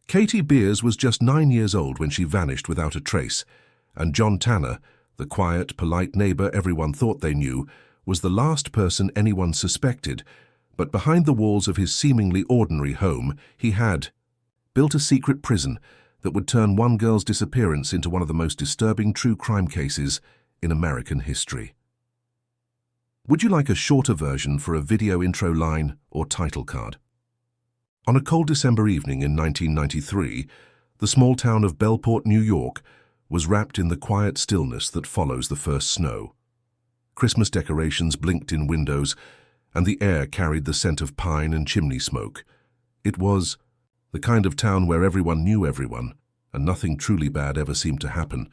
Katie Beers was just 9 years old when she vanished without a trace, and John Tanner, the quiet, polite neighbor everyone thought they knew, was the last person anyone suspected. But behind the walls of his seemingly ordinary home, he had built a secret prison that would turn one girl's disappearance into one of the most disturbing true crime cases in American history. Would you like a shorter version for a video intro line or title card? On a cold December evening in 1993, the small town of Bellport, New York, was wrapped in the quiet stillness that follows the first snow. Christmas decorations blinked in windows, and the air carried the scent of pine and chimney smoke. It was the kind of town where everyone knew everyone, and nothing truly bad ever seemed to happen,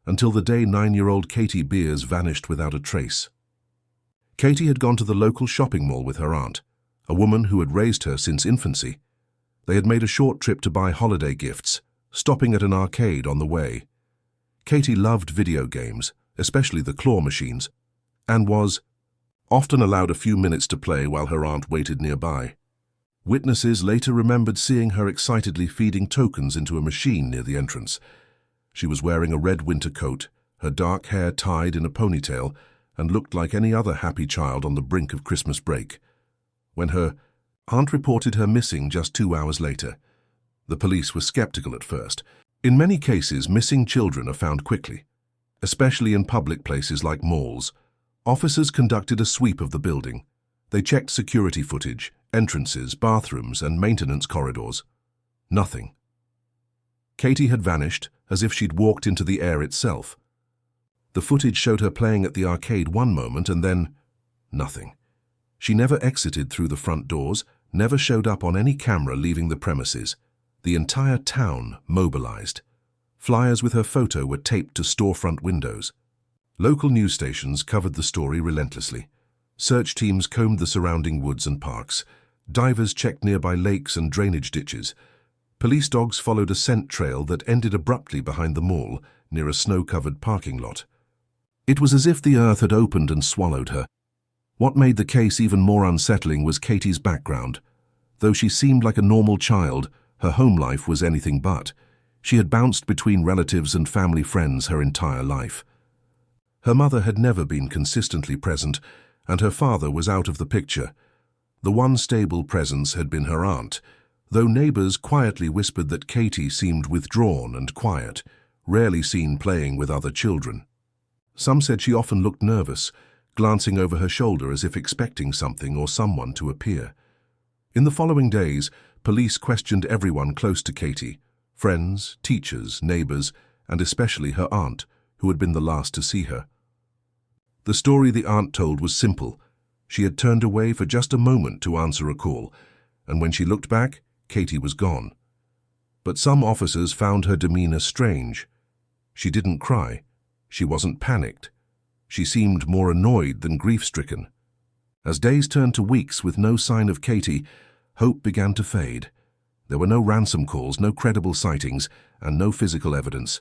until the day 9-year-old Katie Beers vanished without a trace. Katie had gone to the local shopping mall with her aunt, a woman who had raised her since infancy. They had made a short trip to buy holiday gifts, stopping at an arcade on the way. Katie loved video games, especially the claw machines, and was often allowed a few minutes to play while her aunt waited nearby. Witnesses later remembered seeing her excitedly feeding tokens into a machine near the entrance. She was wearing a red winter coat, her dark hair tied in a ponytail, and looked like any other happy child on the brink of Christmas break. When her aunt reported her missing just 2 hours later, the police were skeptical at first. In many cases, missing children are found quickly, especially in public places like malls. Officers conducted a sweep of the building. They checked security footage, entrances, bathrooms, and maintenance corridors. Nothing. Katie had vanished as if she'd walked into the air itself. The footage showed her playing at the arcade one moment and then nothing. She never exited through the front doors, never showed up on any camera leaving the premises. The entire town mobilized. Flyers with her photo were taped to storefront windows. Local news stations covered the story relentlessly. Search teams combed the surrounding woods and parks. Divers checked nearby lakes and drainage ditches. Police dogs followed a scent trail that ended abruptly behind the mall, near a snow-covered parking lot. It was as if the earth had opened and swallowed her. What made the case even more unsettling was Katie's background. Though she seemed like a normal child, her home life was anything but. She had bounced between relatives and family friends her entire life. Her mother had never been consistently present, and her father was out of the picture. The one stable presence had been her aunt, though neighbors quietly whispered that Katie seemed withdrawn and quiet, rarely seen playing with other children. Some said she often looked nervous, glancing over her shoulder as if expecting something or someone to appear. In the following days, police questioned everyone close to Katie, friends, teachers, neighbors, and especially her aunt, who had been the last to see her. The story the aunt told was simple. She had turned away for just a moment to answer a call, and when she looked back, Katie was gone. But some officers found her demeanor strange. She didn't cry. She wasn't panicked. She seemed more annoyed than grief-stricken. As days turned to weeks with no sign of Katie, hope began to fade. There were no ransom calls, no credible sightings, and no physical evidence.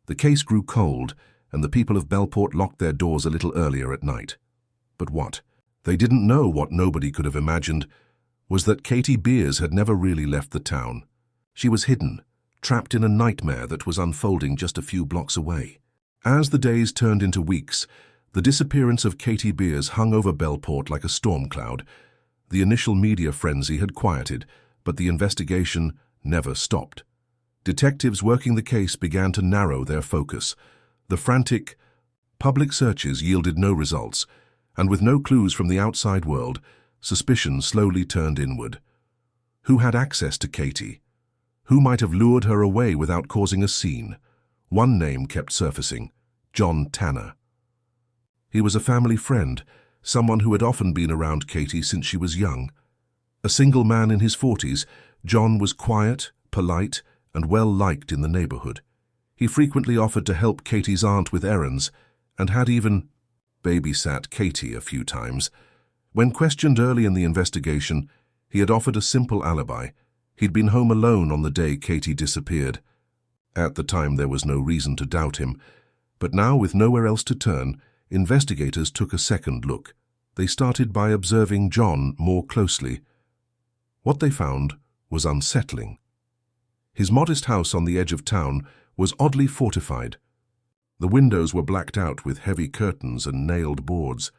The case grew cold, and the people of Bellport locked their doors a little earlier at night. But what? They didn't know what nobody could have imagined, was that Katie Beers had never really left the town. She was hidden, trapped in a nightmare that was unfolding just a few blocks away. As the days turned into weeks, the disappearance of Katie Beers hung over Bellport like a storm cloud. The initial media frenzy had quieted, but the investigation never stopped. Detectives working the case began to narrow their focus. The frantic public searches yielded no results, and with no clues from the outside world, suspicion slowly turned inward. Who had access to Katie? Who might have lured her away without causing a scene? One name kept surfacing: John Tanner. He was a family friend, someone who had often been around Katie since she was young. A single man in his 40s, John was quiet, polite, and well-liked in the neighborhood. He frequently offered to help Katie's aunt with errands, and had even babysat Katie a few times. When questioned early in the investigation, he had offered a simple alibi. He'd been home alone on the day Katie disappeared. At the time, there was no reason to doubt him, but now, with nowhere else to turn, investigators took a second look. They started by observing John more closely. What they found was unsettling. His modest house on the edge of town was oddly fortified. The windows were blacked out with heavy curtains and nailed boards.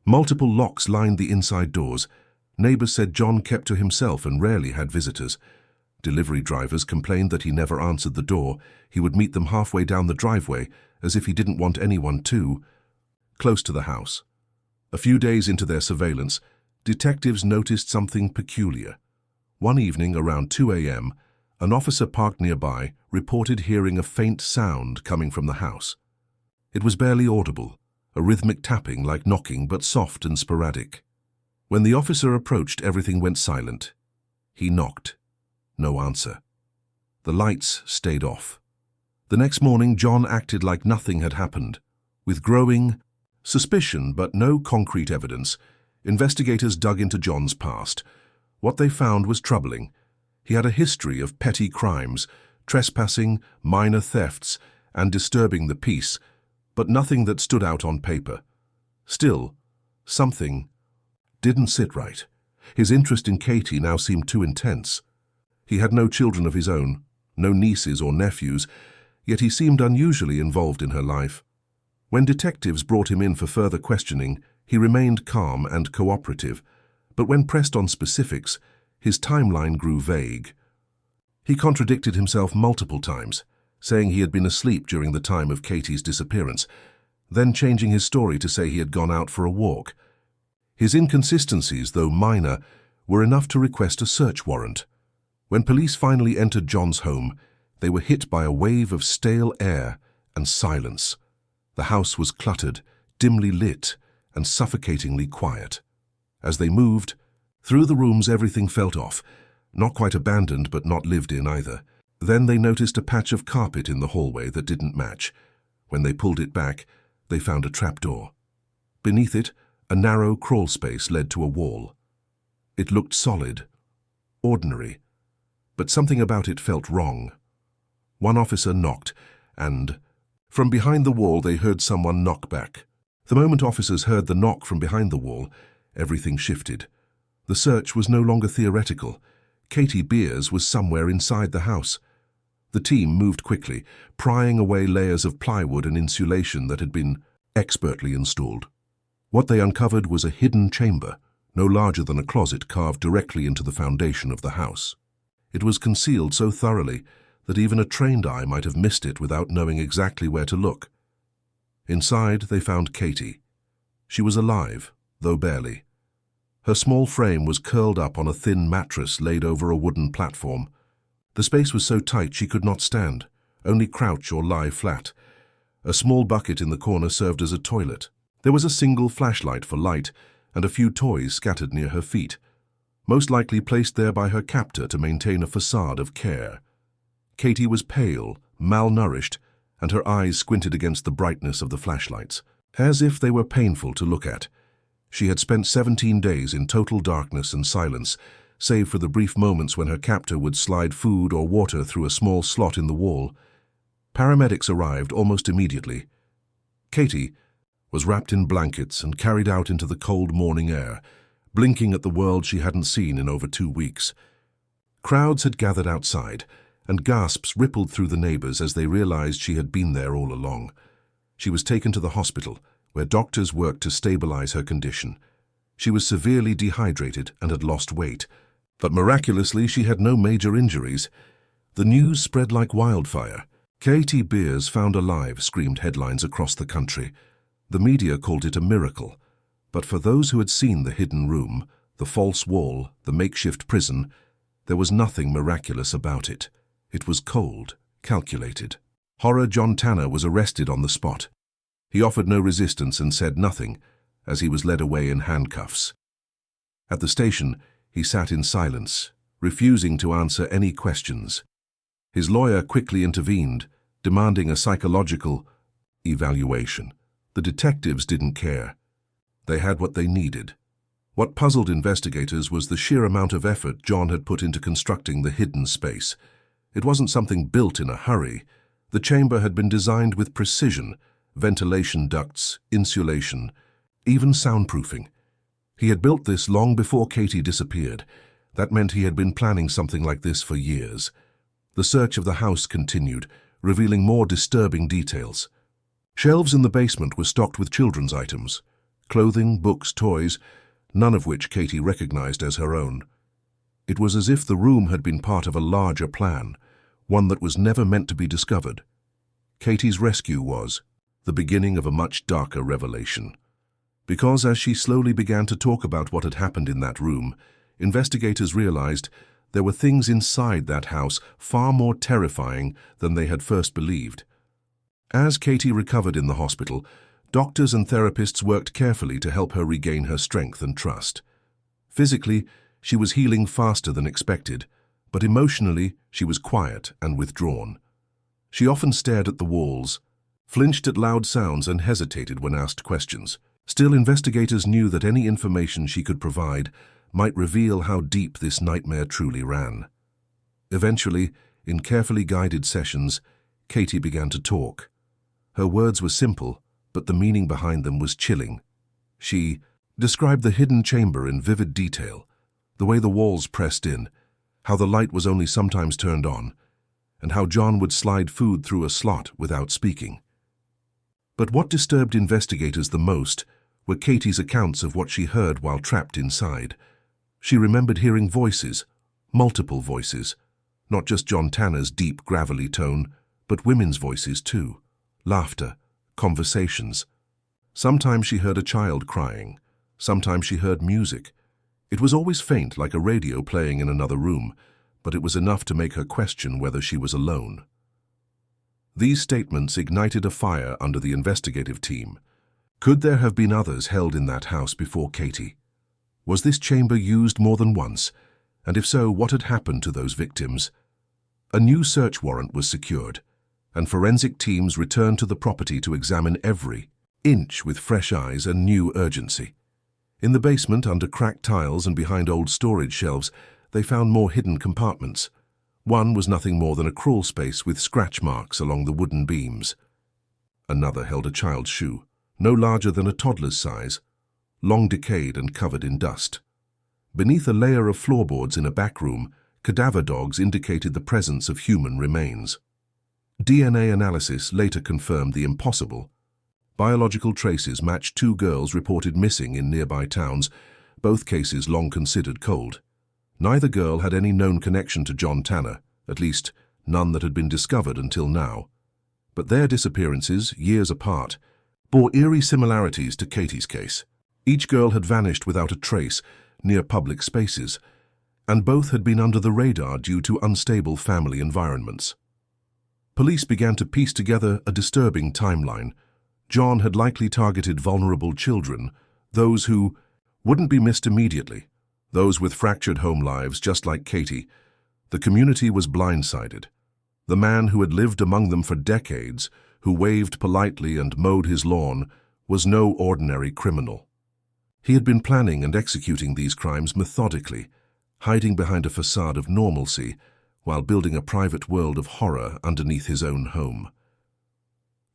Multiple locks lined the inside doors. Neighbors said John kept to himself and rarely had visitors. Delivery drivers complained that he never answered the door. He would meet them halfway down the driveway, as if he didn't want anyone too close to the house. A few days into their surveillance, detectives noticed something peculiar. One evening around 2 a.m., an officer parked nearby reported hearing a faint sound coming from the house. It was barely audible, a rhythmic tapping like knocking but soft and sporadic. When the officer approached, everything went silent. He knocked. No answer. The lights stayed off. The next morning, John acted like nothing had happened. With growing suspicion but no concrete evidence, investigators dug into John's past. What they found was troubling. He had a history of petty crimes, trespassing, minor thefts, and disturbing the peace, but nothing that stood out on paper. Still, something didn't sit right. His interest in Katie now seemed too intense. He had no children of his own, no nieces or nephews, yet he seemed unusually involved in her life. When detectives brought him in for further questioning, he remained calm and cooperative, but when pressed on specifics, his timeline grew vague. He contradicted himself multiple times, saying he had been asleep during the time of Katie's disappearance, then changing his story to say he had gone out for a walk. His inconsistencies, though minor, were enough to request a search warrant. When police finally entered John's home, they were hit by a wave of stale air and silence. The house was cluttered, dimly lit, and suffocatingly quiet. As they moved through the rooms, everything felt off, not quite abandoned but not lived in either. Then they noticed a patch of carpet in the hallway that didn't match. When they pulled it back, they found a trapdoor. Beneath it, a narrow crawl space led to a wall. It looked solid, ordinary, but something about it felt wrong. One officer knocked, and from behind the wall they heard someone knock back. The moment officers heard the knock from behind the wall, everything shifted. The search was no longer theoretical. Katie Beers was somewhere inside the house. The team moved quickly, prying away layers of plywood and insulation that had been expertly installed. What they uncovered was a hidden chamber, no larger than a closet carved directly into the foundation of the house. It was concealed so thoroughly that even a trained eye might have missed it without knowing exactly where to look. Inside, they found Katie. She was alive, though barely. Her small frame was curled up on a thin mattress laid over a wooden platform. The space was so tight she could not stand, only crouch or lie flat. A small bucket in the corner served as a toilet. There was a single flashlight for light and a few toys scattered near her feet, most likely placed there by her captor to maintain a facade of care. Katie was pale, malnourished, and her eyes squinted against the brightness of the flashlights, as if they were painful to look at. She had spent 17 days in total darkness and silence, save for the brief moments when her captor would slide food or water through a small slot in the wall. Paramedics arrived almost immediately. Katie was wrapped in blankets and carried out into the cold morning air, blinking at the world she hadn't seen in over 2 weeks. Crowds had gathered outside, and gasps rippled through the neighbors as they realized she had been there all along. She was taken to the hospital, where doctors worked to stabilize her condition. She was severely dehydrated and had lost weight, but miraculously she had no major injuries. The news spread like wildfire. Katie Beers found alive, screamed headlines across the country. The media called it a miracle, but for those who had seen the hidden room, the false wall, the makeshift prison, there was nothing miraculous about it. It was cold, calculated. Horror John Tanner was arrested on the spot. He offered no resistance and said nothing as he was led away in handcuffs. At the station, he sat in silence, refusing to answer any questions. His lawyer quickly intervened, demanding a psychological evaluation. The detectives didn't care. They had what they needed. What puzzled investigators was the sheer amount of effort John had put into constructing the hidden space. It wasn't something built in a hurry. The chamber had been designed with precision, ventilation ducts, insulation, even soundproofing. He had built this long before Katie disappeared. That meant he had been planning something like this for years. The search of the house continued, revealing more disturbing details. Shelves in the basement were stocked with children's items, clothing, books, toys, none of which Katie recognized as her own. It was as if the room had been part of a larger plan, one that was never meant to be discovered. Katie's rescue was the beginning of a much darker revelation. Because as she slowly began to talk about what had happened in that room, investigators realized there were things inside that house far more terrifying than they had first believed. As Katie recovered in the hospital, doctors and therapists worked carefully to help her regain her strength and trust. Physically, she was healing faster than expected, but emotionally, she was quiet and withdrawn. She often stared at the walls, flinched at loud sounds, and hesitated when asked questions. Still, investigators knew that any information she could provide might reveal how deep this nightmare truly ran. Eventually, in carefully guided sessions, Katie began to talk. Her words were simple, but the meaning behind them was chilling. She described the hidden chamber in vivid detail, the way the walls pressed in, how the light was only sometimes turned on, and how John would slide food through a slot without speaking. But what disturbed investigators the most were Katie's accounts of what she heard while trapped inside. She remembered hearing voices, multiple voices, not just John Tanner's deep, gravelly tone, but women's voices too, laughter, conversations. Sometimes she heard a child crying, sometimes she heard music. It was always faint, like a radio playing in another room, but it was enough to make her question whether she was alone. These statements ignited a fire under the investigative team. Could there have been others held in that house before Katie? Was this chamber used more than once? And if so, what had happened to those victims? A new search warrant was secured, and forensic teams returned to the property to examine every inch with fresh eyes and new urgency. In the basement, under cracked tiles and behind old storage shelves, they found more hidden compartments. One was nothing more than a crawl space with scratch marks along the wooden beams. Another held a child's shoe, no larger than a toddler's size, long decayed and covered in dust. Beneath a layer of floorboards in a back room, cadaver dogs indicated the presence of human remains. DNA analysis later confirmed the impossible. Biological traces matched two girls reported missing in nearby towns, both cases long considered cold. Neither girl had any known connection to John Tanner, at least none that had been discovered until now. But their disappearances, years apart, bore eerie similarities to Katie's case. Each girl had vanished without a trace, near public spaces, and both had been under the radar due to unstable family environments. Police began to piece together a disturbing timeline. John had likely targeted vulnerable children, those who wouldn't be missed immediately, those with fractured home lives just like Katie. The community was blindsided. The man who had lived among them for decades, who waved politely and mowed his lawn, was no ordinary criminal. He had been planning and executing these crimes methodically, hiding behind a facade of normalcy while building a private world of horror underneath his own home.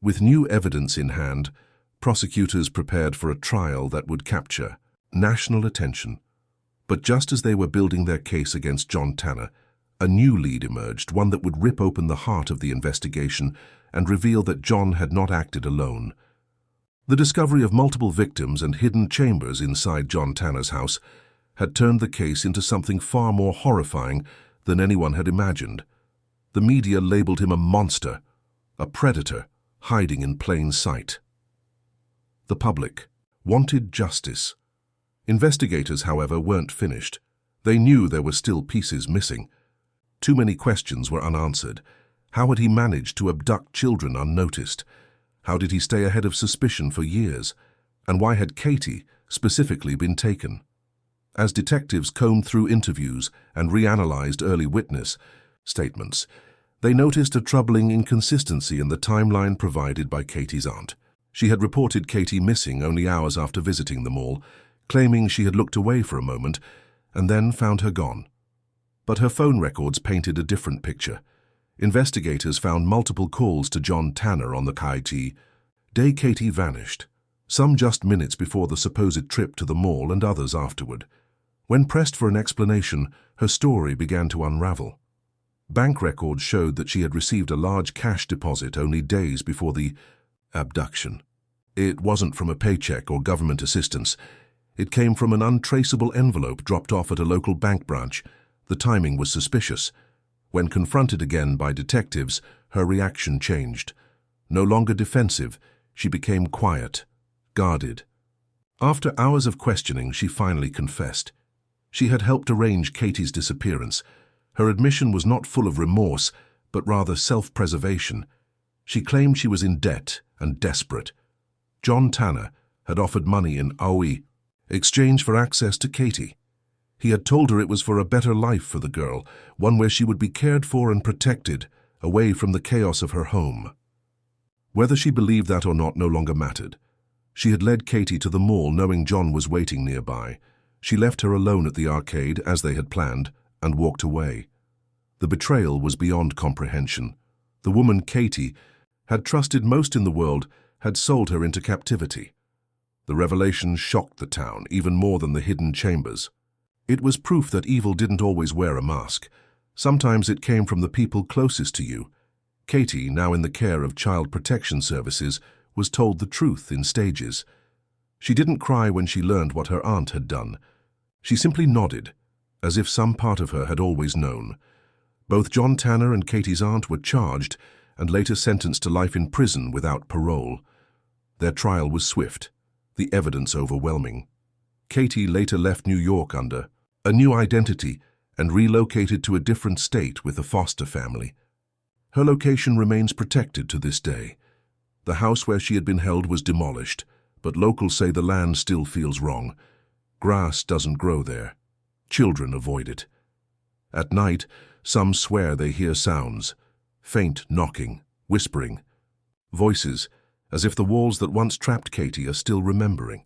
With new evidence in hand, prosecutors prepared for a trial that would capture national attention. But just as they were building their case against John Tanner, a new lead emerged, one that would rip open the heart of the investigation and reveal that John had not acted alone. The discovery of multiple victims and hidden chambers inside John Tanner's house had turned the case into something far more horrifying than anyone had imagined. The media labeled him a monster, a predator, hiding in plain sight. The public wanted justice. Investigators, however, weren't finished. They knew there were still pieces missing. Too many questions were unanswered. How had he managed to abduct children unnoticed? How did he stay ahead of suspicion for years? And why had Katie specifically been taken? As detectives combed through interviews and reanalyzed early witness statements, they noticed a troubling inconsistency in the timeline provided by Katie's aunt. She had reported Katie missing only hours after visiting the mall, claiming she had looked away for a moment and then found her gone. But her phone records painted a different picture. Investigators found multiple calls to John Tanner on the day Katie vanished, some just minutes before the supposed trip to the mall and others afterward. When pressed for an explanation, her story began to unravel. Bank records showed that she had received a large cash deposit only days before the abduction. It wasn't from a paycheck or government assistance. It came from an untraceable envelope dropped off at a local bank branch. The timing was suspicious. When confronted again by detectives, her reaction changed. No longer defensive, she became quiet, guarded. After hours of questioning, she finally confessed. She had helped arrange Katie's disappearance. Her admission was not full of remorse, but rather self-preservation. She claimed she was in debt and desperate. John Tanner had offered money in exchange for access to Katie. He had told her it was for a better life for the girl, one where she would be cared for and protected, away from the chaos of her home. Whether she believed that or not no longer mattered. She had led Katie to the mall knowing John was waiting nearby. She left her alone at the arcade, as they had planned, and walked away. The betrayal was beyond comprehension. The woman, Katie, had trusted most in the world, had sold her into captivity. The revelation shocked the town, even more than the hidden chambers. It was proof that evil didn't always wear a mask. Sometimes it came from the people closest to you. Katie, now in the care of Child Protection Services, was told the truth in stages. She didn't cry when she learned what her aunt had done. She simply nodded, as if some part of her had always known. Both John Tanner and Katie's aunt were charged and later sentenced to life in prison without parole. Their trial was swift, the evidence overwhelming. Katie later left New York under a new identity and relocated to a different state with a foster family. Her location remains protected to this day. The house where she had been held was demolished, but locals say the land still feels wrong. Grass doesn't grow there. Children avoid it. At night, some swear they hear sounds, faint knocking, whispering, voices, as if the walls that once trapped Katie are still remembering.